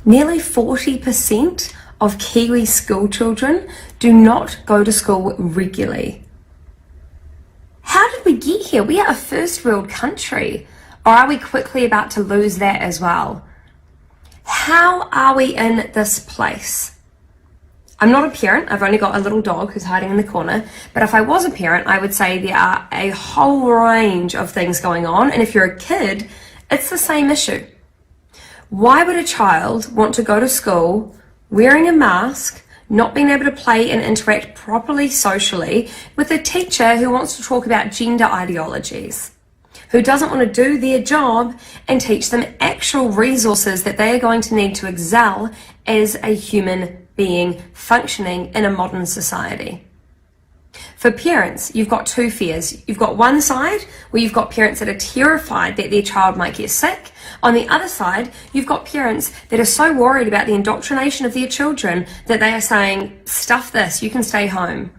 Nearly 40% of Kiwi school children do not go to school regularly. How did we get here? We are a first world country. Or are we quickly about to lose that as well? How are we in this place? I'm not a parent. I've only got a little dog who's hiding in the corner. But if I was a parent, I would say there are a whole range of things going on. And if you're a kid, it's the same issue. Why would a child want to go to school wearing a mask, not being able to play and interact properly socially with a teacher who wants to talk about gender ideologies, who doesn't want to do their job and teach them actual resources that they are going to need to excel as a human being functioning in a modern society? For parents, you've got two fears. You've got one side where you've got parents that are terrified that their child might get sick. On the other side, you've got parents that are so worried about the indoctrination of their children that they are saying, stuff this, you can stay home.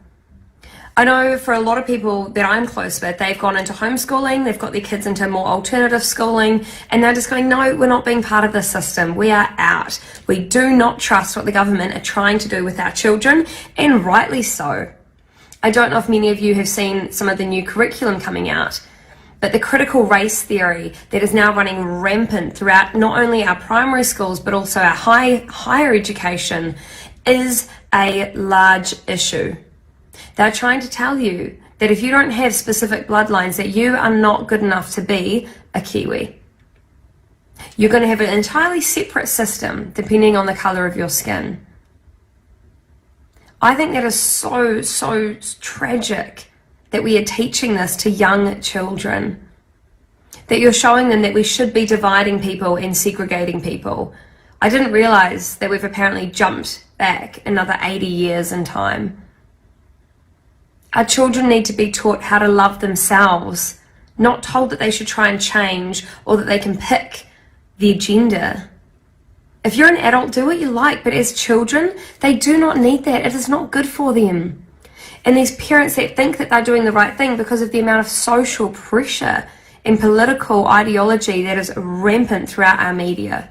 I know for a lot of people that I'm close with, they've gone into homeschooling, they've got their kids into more alternative schooling, and they're just going, no, we're not being part of this system. We are out. We do not trust what the government are trying to do with our children, and rightly so. I don't know if many of you have seen some of the new curriculum coming out, but the critical race theory that is now running rampant throughout not only our primary schools, but also our higher education is a large issue. They're trying to tell you that if you don't have specific bloodlines, that you are not good enough to be a Kiwi. You're going to have an entirely separate system depending on the colour of your skin. I think that is so tragic that we are teaching this to young children, that you're showing them that we should be dividing people and segregating people. I didn't realise that we've apparently jumped back another 80 years in time. Our children need to be taught how to love themselves, not told that they should try and change or that they can pick their gender. If you're an adult, do what you like, but as children, they do not need that. It is not good for them. And these parents that think that they're doing the right thing because of the amount of social pressure and political ideology that is rampant throughout our media.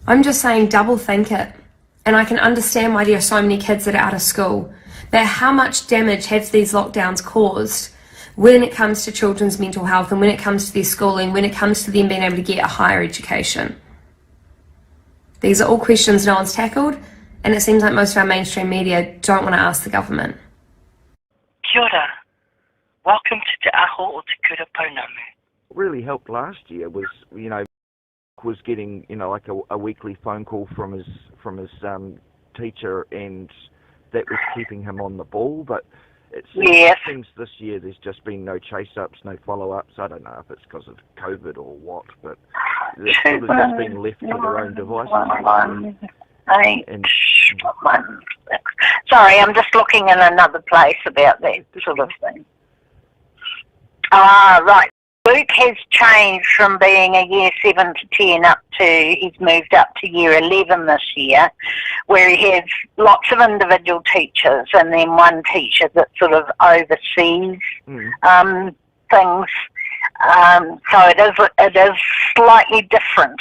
I'm just saying, double think it. And I can understand why there are so many kids that are out of school. But how much damage have these lockdowns caused when it comes to children's mental health and when it comes to their schooling, when it comes to them being able to get a higher education? These are all questions no one's tackled, and it seems like most of our mainstream media don't want to ask the government. Kia ora. Welcome to Te Aho o TeKura Phonecall. What really helped last year was, was getting, like a weekly phone call from his teacher, and that was keeping him on the ball. But it seems this year there's just been no chase-ups, no follow-ups. I don't know if it's because of COVID or what, but they've sort of just been left to their own devices. Sorry, I'm just looking in another place about that sort of thing. Right. Luke has changed from being a year 7 to 10 he's moved up to year 11 this year, where he has lots of individual teachers and then one teacher that sort of oversees things. So it is slightly different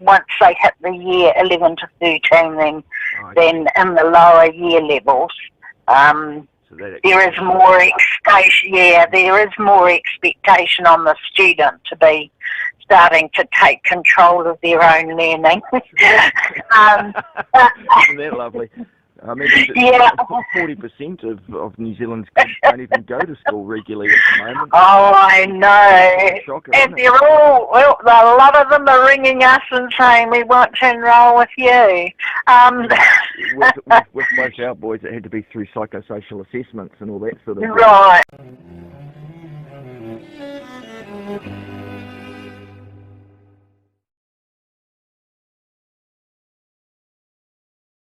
once they hit the year 11 to 13 than in the lower year levels. There is more expectation on the student to be starting to take control of their own learning. Isn't that lovely? I mean, 40% of New Zealand's kids don't even go to school regularly at the moment. Oh, I know. And they're all, well, a lot of them are ringing us and saying, we want to enrol with you. With both our boys, it had to be through psychosocial assessments and all that sort of thing. Right.